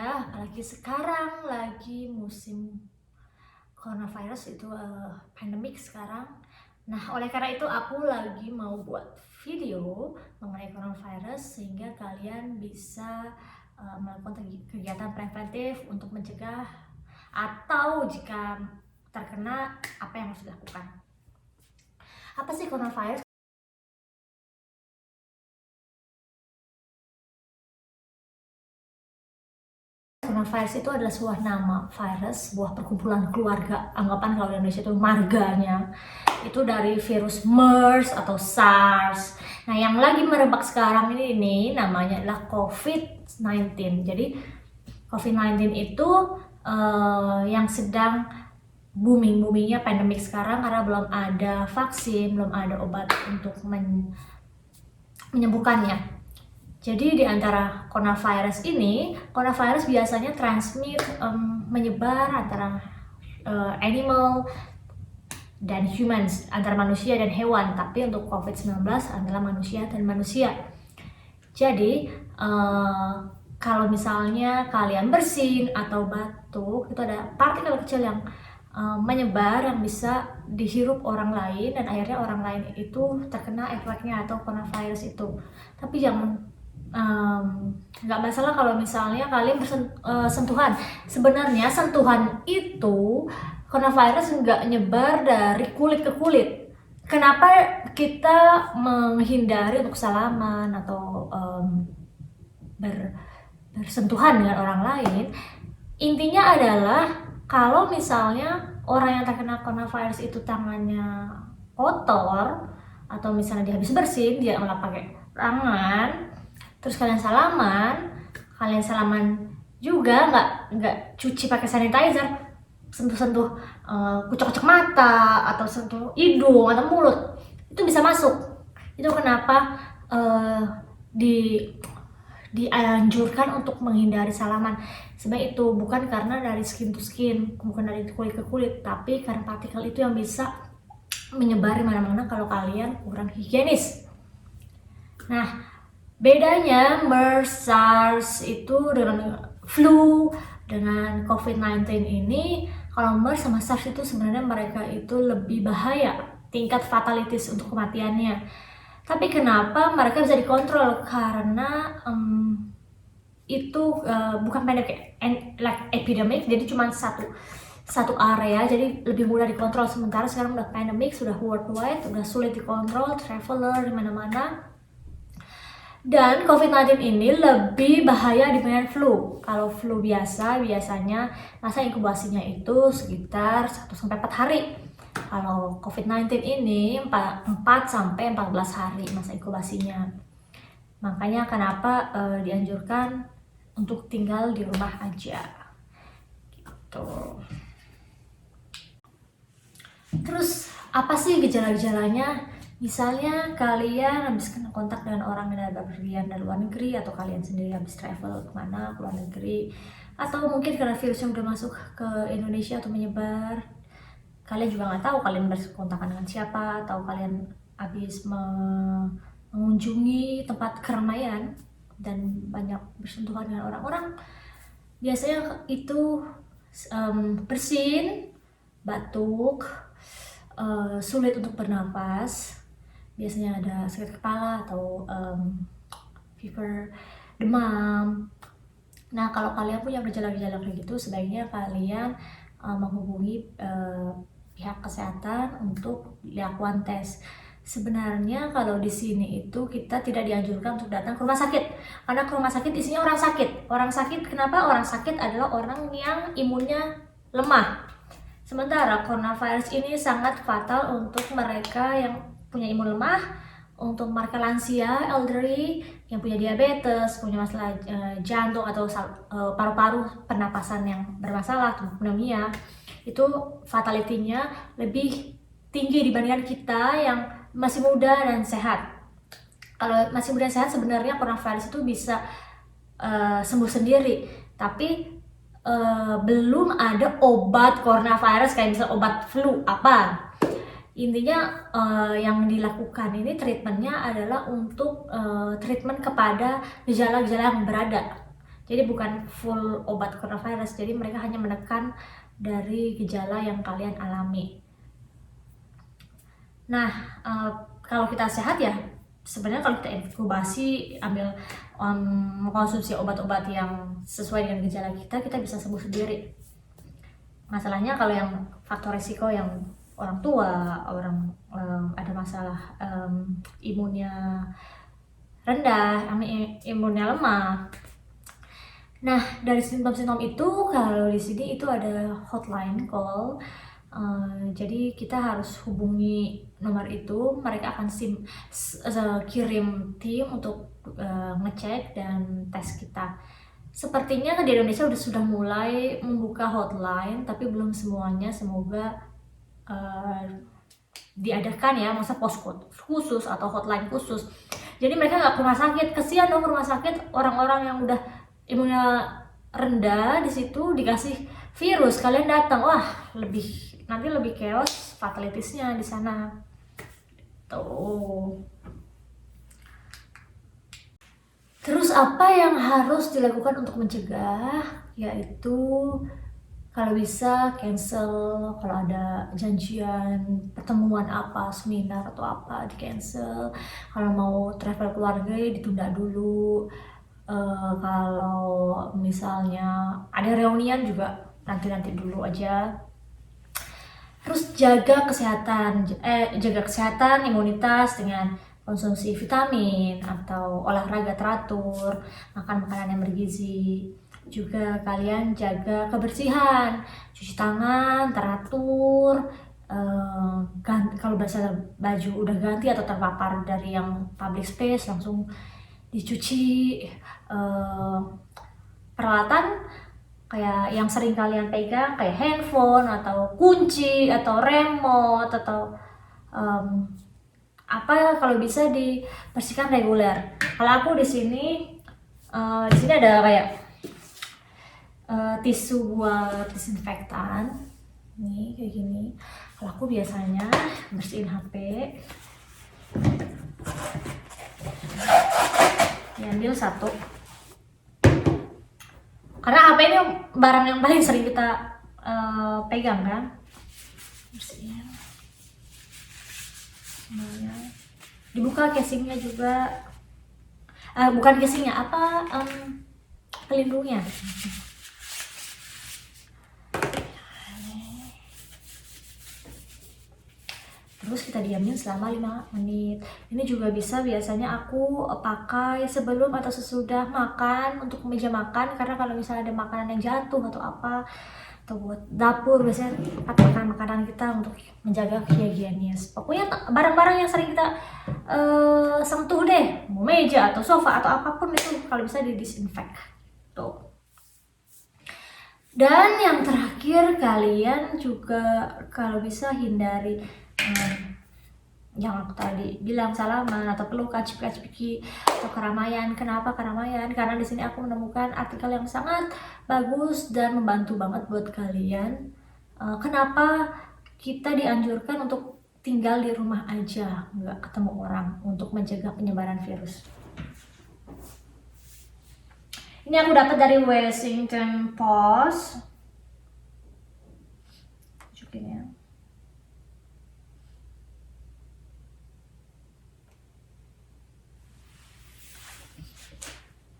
ya, apalagi sekarang lagi musim coronavirus itu pandemik sekarang. Nah, oleh karena itu aku lagi mau buat video mengenai coronavirus sehingga kalian bisa melakukan kegiatan preventif untuk mencegah atau jika terkena apa yang harus dilakukan. Apa sih coronavirus? Coronavirus itu adalah sebuah nama virus, sebuah perkumpulan keluarga. Anggapan kalau di Indonesia itu marganya. Itu dari virus MERS atau SARS. Nah, yang lagi merebak sekarang ini namanya adalah COVID-19. Jadi COVID-19 itu yang sedang boomingnya pandemik sekarang karena belum ada vaksin, belum ada obat untuk menyembuhkannya. Jadi di antara coronavirus ini, coronavirus biasanya menyebar antara animal dan humans, antara manusia dan hewan. Tapi untuk COVID-19 adalah manusia dan manusia. Jadi kalau misalnya kalian bersin atau batuk, itu ada partikel kecil yang menyebar yang bisa dihirup orang lain dan akhirnya orang lain itu terkena efeknya atau coronavirus itu. Tapi jangan nggak masalah kalau misalnya kalian bersentuhan. Sebenarnya sentuhan itu coronavirus nggak nyebar dari kulit ke kulit. Kenapa kita menghindari untuk salaman atau bersentuhan dengan orang lain? Intinya adalah kalau misalnya orang yang terkena coronavirus itu tangannya kotor atau misalnya dia habis bersin, dia nggak pakai tangan, terus kalian salaman juga nggak cuci pakai sanitizer, sentuh kucek-kucek mata atau sentuh hidung atau mulut, itu bisa masuk. Itu kenapa dianjurkan untuk menghindari salaman. Sebenarnya itu bukan karena dari skin to skin, bukan dari kulit ke kulit, tapi karena partikel itu yang bisa menyebar mana-mana kalau kalian kurang higienis. Nah, bedanya MERS, SARS itu dengan flu, dengan COVID-19 ini, kalau MERS sama SARS itu sebenarnya mereka itu lebih bahaya tingkat fatalitas untuk kematiannya. Tapi kenapa mereka bisa dikontrol? Karena itu bukan pandemic, like epidemic, jadi cuma satu area, jadi lebih mudah dikontrol. Sementara sekarang udah pandemic, sudah worldwide, udah sulit dikontrol, traveler di mana-mana. Dan COVID-19 ini lebih bahaya dibandingkan flu. Kalau flu biasanya masa inkubasinya itu sekitar 1-4 hari. Kalau COVID-19 ini 4-14 hari masa inkubasinya. Makanya kenapa dianjurkan untuk tinggal di rumah aja. Gitu. Terus apa sih gejala-gejalanya? Misalnya kalian habis kena kontak dengan orang yang ada pergian dari luar negeri, atau kalian sendiri habis travel kemana ke luar negeri, atau mungkin karena virusnya udah masuk ke Indonesia atau menyebar, kalian juga nggak tahu kalian berkontakan dengan siapa, atau kalian habis mengunjungi tempat keramaian dan banyak bersentuhan dengan orang-orang. Biasanya itu bersin, batuk, sulit untuk bernapas, biasanya ada sakit kepala atau fever, demam. Nah, kalau kalian punya gejala-gejala kayak gitu, sebaiknya kalian menghubungi pihak kesehatan untuk dilakukan tes. Sebenarnya kalau di sini itu kita tidak dianjurkan untuk datang ke rumah sakit, karena ke rumah sakit isinya orang sakit. Orang sakit kenapa? Orang sakit adalah orang yang imunnya lemah. Sementara coronavirus ini sangat fatal untuk mereka yang punya imun lemah, untuk mereka lansia, elderly, yang punya diabetes, punya masalah jantung atau paru-paru, pernapasan yang bermasalah, pneumonia. Itu fatality-nya lebih tinggi dibandingkan kita yang masih muda dan sehat. Kalau masih muda dan sehat, sebenarnya coronavirus itu bisa sembuh sendiri, tapi belum ada obat coronavirus kayak misal obat flu apa. Intinya yang dilakukan ini treatmentnya adalah untuk treatment kepada gejala-gejala yang berada. Jadi bukan full obat coronavirus, jadi mereka hanya menekan dari gejala yang kalian alami. Nah, kalau kita sehat ya, sebenarnya kalau kita inkubasi, ambil mengkonsumsi obat-obat yang sesuai dengan gejala kita, kita bisa sembuh sendiri. Masalahnya kalau yang faktor resiko yang orang tua, orang ada masalah imunnya rendah, imunnya lemah. Nah, dari simptom-simptom itu, kalau di sini itu ada hotline call. Jadi kita harus hubungi nomor itu, mereka akan kirim tim untuk ngecek dan tes kita. Sepertinya di Indonesia sudah mulai membuka hotline, tapi belum semuanya. Semoga diadakan ya, masa posko khusus atau hotline khusus. Jadi mereka nggak ke rumah sakit, kesian dong rumah sakit, orang-orang yang udah imunnya rendah di situ dikasih virus, kalian datang, wah nanti lebih chaos fatalitasnya di sana. Tuh. Terus apa yang harus dilakukan untuk mencegah? Yaitu kalau bisa cancel, kalau ada janjian pertemuan apa, seminar atau apa di cancel. Kalau mau travel keluarga ditunda dulu. Kalau misalnya ada reunian juga nanti dulu aja. Terus jaga kesehatan imunitas dengan konsumsi vitamin atau olahraga teratur, makan makanan yang bergizi. Juga kalian jaga kebersihan, cuci tangan teratur, kalau baju udah ganti atau terpapar dari yang public space langsung dicuci. Peralatan kayak yang sering kalian pegang kayak handphone atau kunci atau remote atau apa, kalau bisa dibersihkan reguler. Kalau aku di sini ada kayak tisu buat disinfektan nih kayak gini. Kalau aku biasanya bersihin HP, diambil satu, karena HP ini barang yang paling sering kita pegang kan. Bersihin semuanya, dibuka casingnya juga, bukan casingnya, pelindungnya. Terus kita diamin selama 5 menit. Ini juga bisa biasanya aku pakai sebelum atau sesudah makan untuk meja makan, karena kalau misalnya ada makanan yang jatuh atau apa, atau buat dapur, biasanya pakai makanan kita untuk menjaga kehigienitas. Pokoknya barang-barang yang sering kita sentuh deh, mau meja atau sofa atau apapun itu, kalau bisa didisinfek. Tuh. Dan yang terakhir, kalian juga kalau bisa hindari yang aku tadi bilang, salaman atau pelukan, cipika-cipiki atau keramaian. Kenapa keramaian? Karena di sini aku menemukan artikel yang sangat bagus dan membantu banget buat kalian. Kenapa kita dianjurkan untuk tinggal di rumah aja, nggak ketemu orang, untuk mencegah penyebaran virus. Ini aku dapat dari Washington Post. Masukin ya.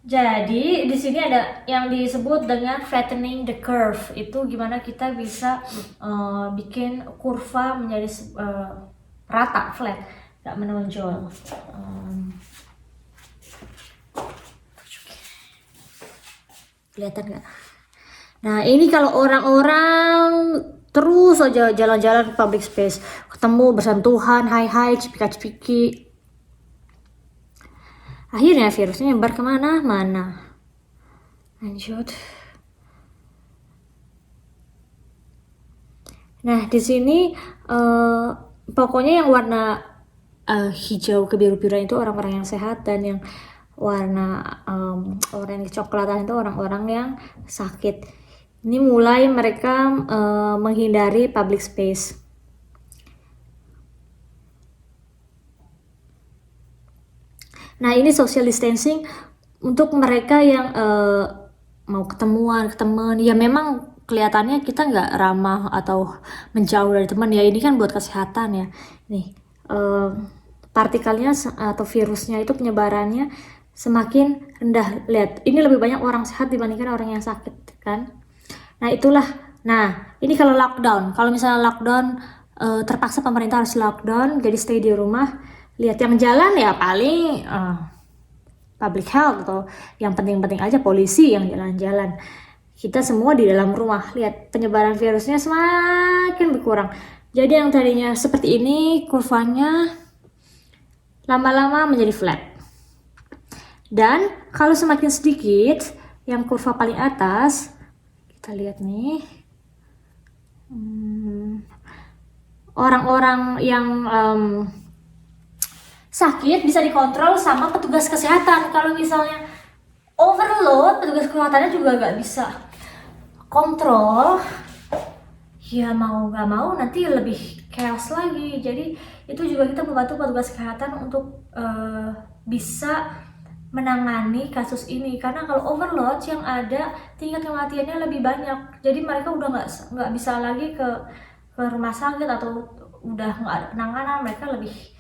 Jadi di sini ada yang disebut dengan flattening the curve. Itu gimana kita bisa bikin kurva menjadi rata, flat, nggak menonjol. Kelihatan nggak? Nah, ini kalau orang-orang terus aja jalan-jalan ke public space, ketemu, bersentuhan, hai-hai, cipika-cipiki, akhirnya virusnya nyebar kemana-mana. Lanjut. Nah, di sini pokoknya yang warna hijau ke biru-biruan itu orang-orang yang sehat, dan yang warna oranye coklatan itu orang-orang yang sakit. Ini mulai mereka menghindari public space. Nah, ini social distancing untuk mereka yang mau ketemuan ke teman, ya memang kelihatannya kita nggak ramah atau menjauh dari teman ya, ini kan buat kesehatan ya. Nih partikelnya atau virusnya itu penyebarannya semakin rendah. Lihat, ini lebih banyak orang sehat dibandingkan orang yang sakit kan. Nah itulah, nah ini kalau lockdown, kalau misalnya lockdown terpaksa pemerintah harus lockdown jadi stay di rumah, lihat yang jalan ya paling public health atau yang penting-penting aja polisi yang jalan-jalan. Kita semua di dalam rumah, lihat penyebaran virusnya semakin berkurang. Jadi yang tadinya seperti ini kurvanya lama-lama menjadi flat. Dan kalau semakin sedikit, yang kurva paling atas, kita lihat nih, orang-orang yang sakit bisa dikontrol sama petugas kesehatan. Kalau misalnya overload, petugas kesehatannya juga nggak bisa kontrol, ya mau nggak mau nanti lebih chaos lagi. Jadi itu juga kita membantu petugas kesehatan untuk bisa menangani kasus ini, karena kalau overload yang ada tingkat kematiannya lebih banyak. Jadi mereka udah nggak bisa lagi ke rumah sakit atau udah nggak ada penanganan, mereka lebih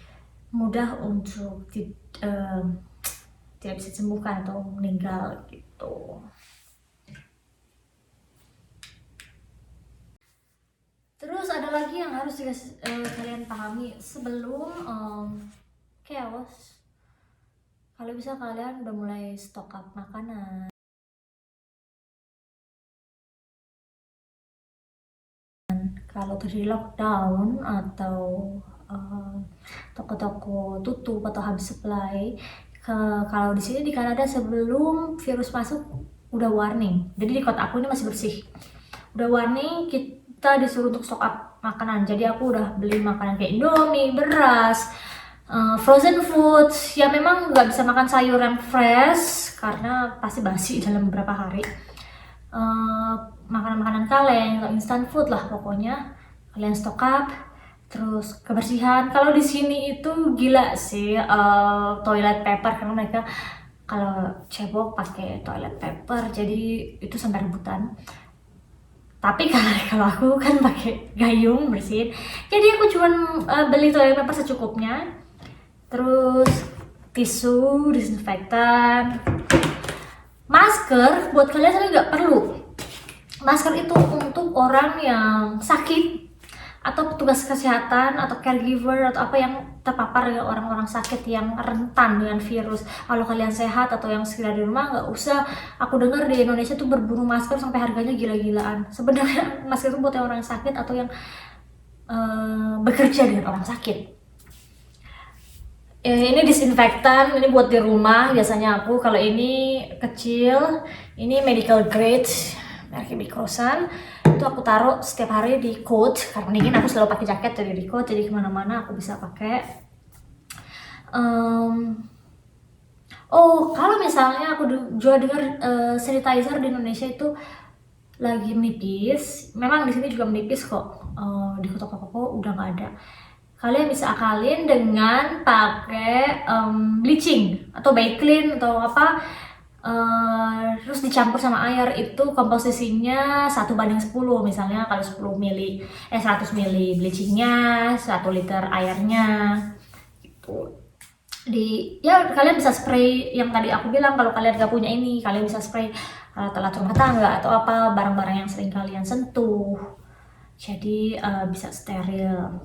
mudah untuk tidak bisa disembuhkan atau meninggal gitu. Terus ada lagi yang harus kalian pahami sebelum chaos. Kalau bisa kalian udah mulai stock up makanan. Kalau terjadi lockdown atau toko-toko tutup atau habis supply, kalau di sini di Kanada sebelum virus masuk udah warning. Jadi di kota aku ini masih bersih. Udah warning, kita disuruh untuk stock up makanan. Jadi aku udah beli makanan kayak Indomie, beras, frozen food. Ya memang nggak bisa makan sayur yang fresh karena pasti basi dalam beberapa hari. Makanan-makanan kaleng atau instant food lah pokoknya kalian stock up. Terus kebersihan, kalau di sini itu gila sih toilet paper, karena mereka kalau cebok pakai toilet paper, jadi itu sampai rebutan. Tapi kalau aku kan pakai gayung bersihin, jadi aku cuman beli toilet paper secukupnya, terus tisu, disinfektan, masker. Buat kalian saya nggak perlu masker, itu untuk orang yang sakit atau petugas kesehatan atau caregiver atau apa yang terpapar dengan orang-orang sakit yang rentan dengan virus. Kalau kalian sehat atau yang sekedar di rumah, nggak usah. Aku dengar di Indonesia tuh berburu masker sampai harganya gila-gilaan. Sebenarnya masker itu buat yang orang sakit atau yang bekerja dengan orang sakit. Ini disinfektan, ini buat di rumah biasanya aku. Kalau ini kecil, ini medical grade merek Bikosan. Itu aku taruh setiap hari di coat, karena dingin aku selalu pakai jaket, jadi di coat, jadi kemana-mana aku bisa pakai. Oh, kalau misalnya aku juga dengar sanitizer di Indonesia itu lagi menipis. Memang di sini juga menipis kok. Di toko-toko udah nggak ada. Kalian bisa akalin dengan pakai bleaching atau Baiklin atau apa, terus dicampur sama air. Itu komposisinya 1:10, misalnya kalau 100 mili bleachingnya, 1 liter airnya gitu. Ya kalian bisa spray yang tadi aku bilang. Kalau kalian gak punya ini, kalian bisa spray alat rumah tangga atau apa, barang-barang yang sering kalian sentuh, jadi bisa steril.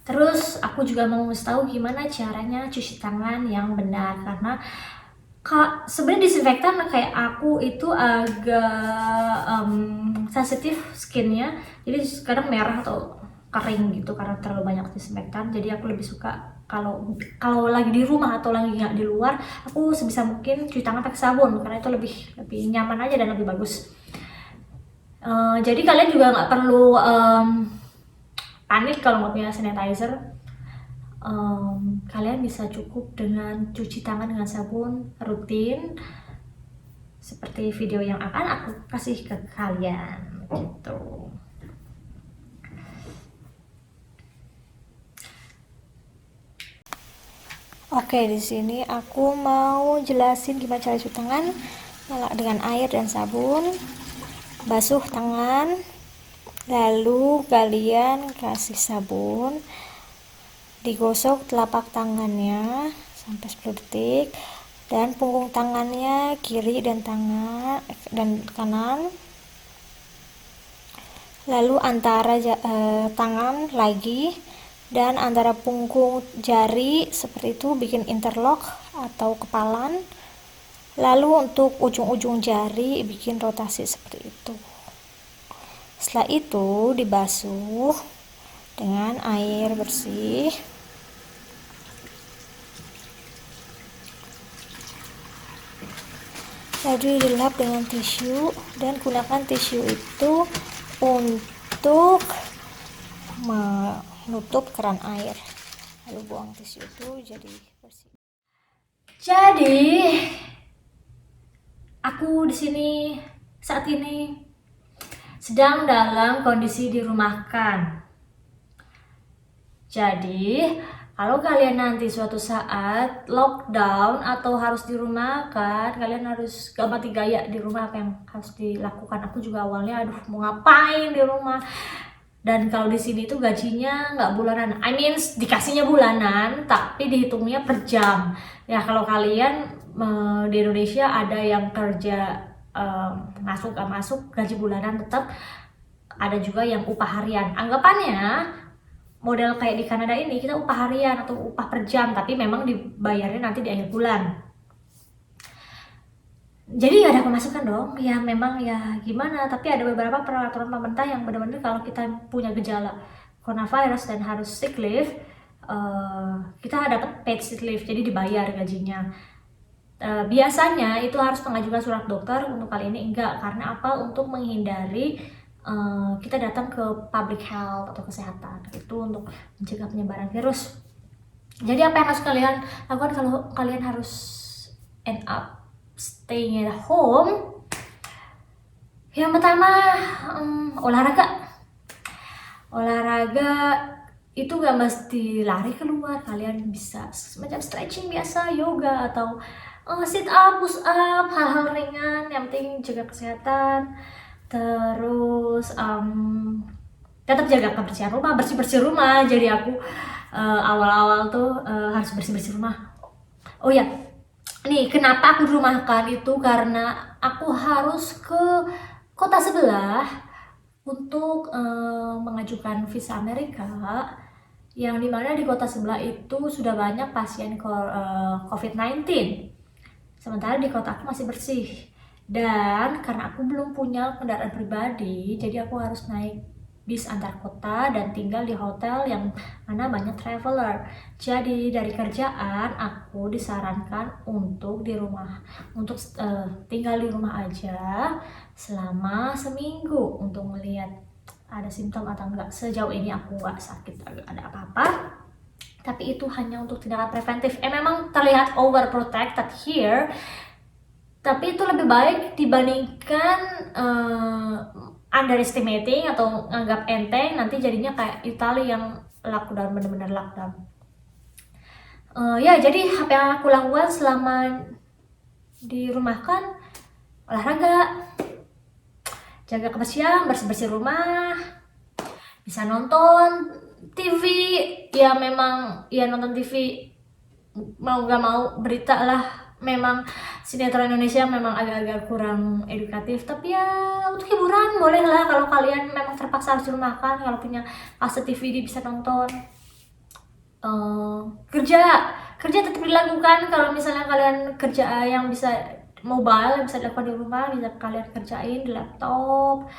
Terus aku juga mau ngasih tahu gimana caranya cuci tangan yang benar, karena sebenarnya disinfektan kayak aku itu agak sensitif skinnya, jadi kadang merah atau kering gitu karena terlalu banyak disinfektan. Jadi aku lebih suka kalau lagi di rumah atau lagi nggak di luar, aku sebisa mungkin cuci tangan pakai sabun, karena itu lebih nyaman aja dan lebih bagus. Jadi kalian juga nggak perlu panik kalau nggak punya sanitizer. Kalian bisa cukup dengan cuci tangan dengan sabun rutin seperti video yang akan aku kasih ke kalian gitu. Oke, di sini aku mau jelasin gimana cara cuci tangan dengan air dan sabun. Basuh tangan, lalu kalian kasih sabun, digosok telapak tangannya sampai 10 detik dan punggung tangannya kiri dan kanan, lalu antara tangan lagi dan antara punggung jari seperti itu, bikin interlock atau kepalan. Lalu untuk ujung-ujung jari bikin rotasi seperti itu. Setelah itu dibasuh dengan air bersih. Lalu dilap dengan tisu dan gunakan tisu itu untuk menutup keran air. Lalu buang tisu itu jadi bersih. Jadi aku di sini saat ini sedang dalam kondisi dirumahkan. Jadi kalau kalian nanti suatu saat lockdown atau harus dirumahkan, kalian harus mati gaya di rumah. Apa yang harus dilakukan? Aku juga awalnya mau ngapain di rumah. Dan kalau di sini tuh gajinya nggak bulanan, dikasihnya bulanan tapi dihitungnya per jam. Ya kalau kalian di Indonesia ada yang kerja masuk gak masuk gaji bulanan tetap, ada juga yang upah harian. Anggapannya model kayak di Kanada ini kita upah harian atau upah per jam, tapi memang dibayarnya nanti di akhir bulan. Jadi gak ada pemasukan dong, ya memang ya gimana, tapi ada beberapa peraturan pemerintah yang benar-benar kalau kita punya gejala coronavirus dan harus sick leave, kita dapat paid sick leave, jadi dibayar gajinya. Biasanya itu harus mengajukan surat dokter, untuk kali ini enggak. Karena apa? Untuk menghindari kita datang ke public health atau kesehatan, itu untuk mencegah penyebaran virus. Jadi apa yang harus kalian lakukan kalau kalian harus end up staying at home? Yang pertama, olahraga itu gak mesti lari keluar, kalian bisa semacam stretching biasa, yoga atau sit up, push up, hal-hal ringan yang penting jaga kesehatan. Terus tetap jaga kebersihan rumah, bersih rumah. Jadi aku awal-awal tuh harus bersih rumah. Oh ya, nih kenapa aku dirumahkan itu karena aku harus ke kota sebelah untuk mengajukan visa Amerika, yang dimana di kota sebelah itu sudah banyak pasien COVID-19, sementara di kota aku masih bersih. Dan karena aku belum punya kendaraan pribadi, jadi aku harus naik bis antar kota dan tinggal di hotel yang mana banyak traveler. Jadi dari kerjaan aku disarankan untuk tinggal di rumah aja selama seminggu untuk melihat ada simptom atau enggak. Sejauh ini aku nggak sakit, agak ada apa-apa, tapi itu hanya untuk tindakan preventif. Memang terlihat overprotected here, tapi itu lebih baik dibandingkan underestimating atau nganggap enteng, nanti jadinya kayak Italia yang lockdown, bener-bener lockdown. Ya jadi apa yang aku lakukan selama dirumahkan? Olahraga, jaga kebersihan, bersih rumah, bisa nonton TV. Ya memang ya nonton TV mau gak mau, berita lah. Memang sinetron Indonesia memang agak-agak kurang edukatif, tapi ya untuk hiburan boleh lah. Kalau kalian memang terpaksa harus dirumahkan, kalau punya kaset TV bisa nonton. Kerja tetap dilakukan. Kalau misalnya kalian kerja yang bisa mobile, yang bisa dilakukan di rumah, bisa kalian kerjain di laptop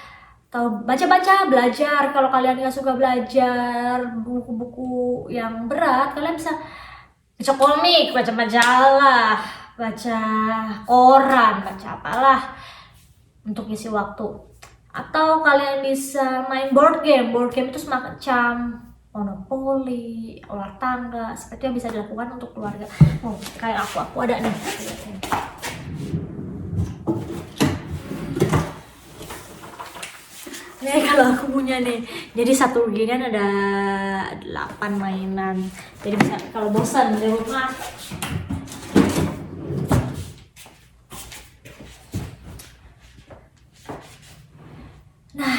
atau baca-baca, belajar. Kalau kalian nggak suka belajar buku-buku yang berat, kalian bisa baca komik, baca majalah, baca koran, baca apalah untuk isi waktu. Atau kalian bisa main board game itu semacam monopoli, ular tangga, seperti yang bisa dilakukan untuk keluarga. Kayak aku ada nih. Nih kalau aku punya nih, jadi satu ginian ada 8 mainan. Jadi bisa kalau bosan di rumah. Nah,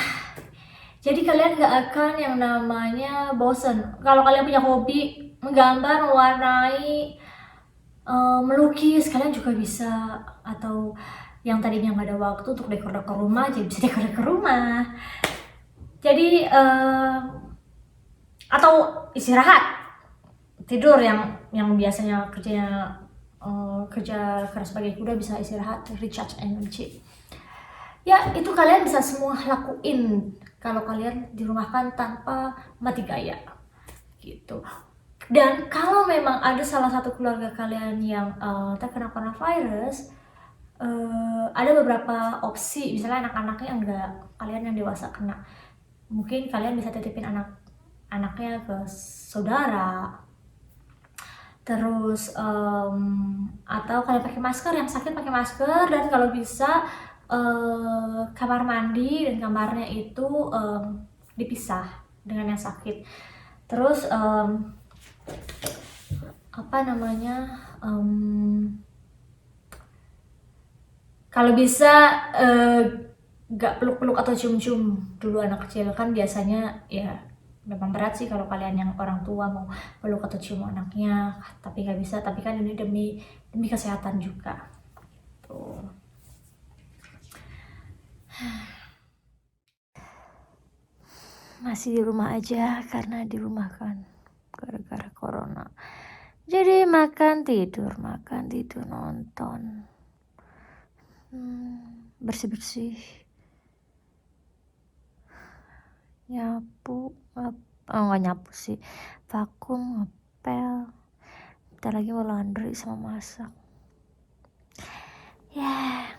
jadi kalian gak akan yang namanya bosan. Kalau kalian punya hobi menggambar, mewarnai, melukis, kalian juga bisa. Atau yang tadinya nggak ada waktu untuk dekor-dekor rumah, jadi bisa dekor-dekor rumah. Jadi atau istirahat, tidur yang biasanya kerjanya kerja keras sebagai kuda, bisa istirahat, recharge energy. Ya itu kalian bisa semua lakuin kalau kalian dirumahkan tanpa mati gaya gitu. Dan kalau memang ada salah satu keluarga kalian yang terkena coronavirus, ada beberapa opsi. Misalnya anak-anaknya enggak, kalian yang dewasa kena, mungkin kalian bisa titipin anaknya ke saudara. Terus atau kalian pakai masker, yang sakit pakai masker. Dan kalau bisa kamar mandi dan kamarnya itu dipisah dengan yang sakit. Terus apa namanya, kalau bisa gak peluk-peluk atau cium-cium dulu anak kecil, kan biasanya ya memang berat sih kalau kalian yang orang tua mau peluk atau cium anaknya, tapi gak bisa. Tapi kan ini demi kesehatan juga tuh. Masih di rumah aja karena dirumahkan gara-gara corona. Jadi makan tidur nonton, bersih-bersih, nyapu, nggak nyapu sih, vakum, ngepel, bentar lagi mau laundry sama masak. Ya.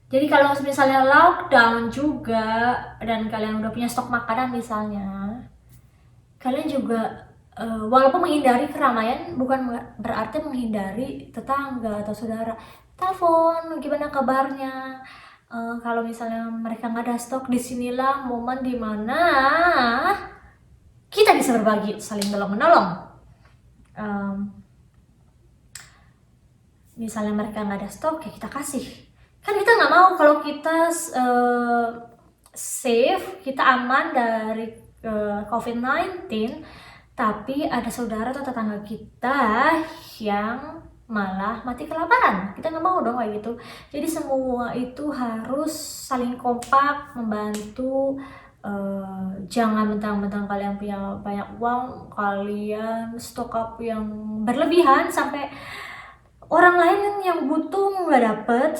Jadi kalau misalnya lockdown juga dan kalian udah punya stok makanan misalnya, kalian juga walaupun menghindari keramaian bukan berarti menghindari tetangga atau saudara. Telepon, gimana kabarnya? Kalau misalnya mereka nggak ada stok, disinilah momen dimana kita bisa berbagi, saling tolong menolong. Misalnya mereka nggak ada stok, ya kita kasih. Kan kita nggak mau kalau kita safe, kita aman dari COVID-19, tapi ada saudara atau tetangga kita yang malah mati kelaparan. Kita nggak mau dong kayak gitu. Jadi semua itu harus saling kompak, membantu. Jangan mentang-mentang kalian punya banyak uang, kalian stok up yang berlebihan sampai orang lain yang butuh nggak dapet.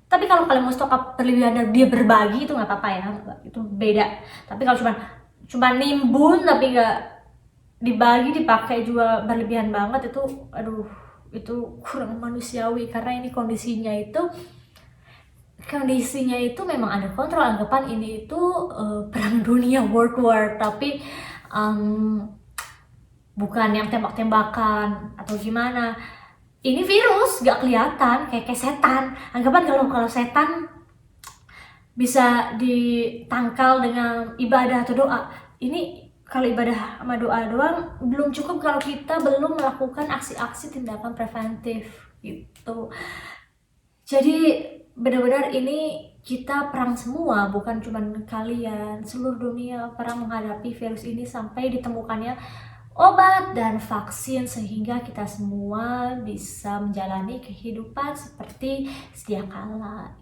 Tapi kalau kalian mau stok up berlebihan dan dia berbagi, itu nggak apa-apa ya, itu beda. Tapi kalau cuma nimbun tapi nggak dibagi, dipakai juga berlebihan banget, itu aduh, itu kurang manusiawi. Karena ini kondisinya itu memang ada kontrol. Anggapan ini itu perang dunia, world war, tapi bukan yang tembak-tembakan atau gimana. Ini virus gak kelihatan, kayak setan. Anggapan kalau setan bisa ditangkal dengan ibadah atau doa. Ini kalau ibadah sama doa doang belum cukup kalau kita belum melakukan aksi-aksi tindakan preventif gitu. Jadi benar-benar ini kita perang semua, bukan cuma kalian, seluruh dunia perang menghadapi virus ini sampai ditemukannya obat dan vaksin, sehingga kita semua bisa menjalani kehidupan seperti sedia kala.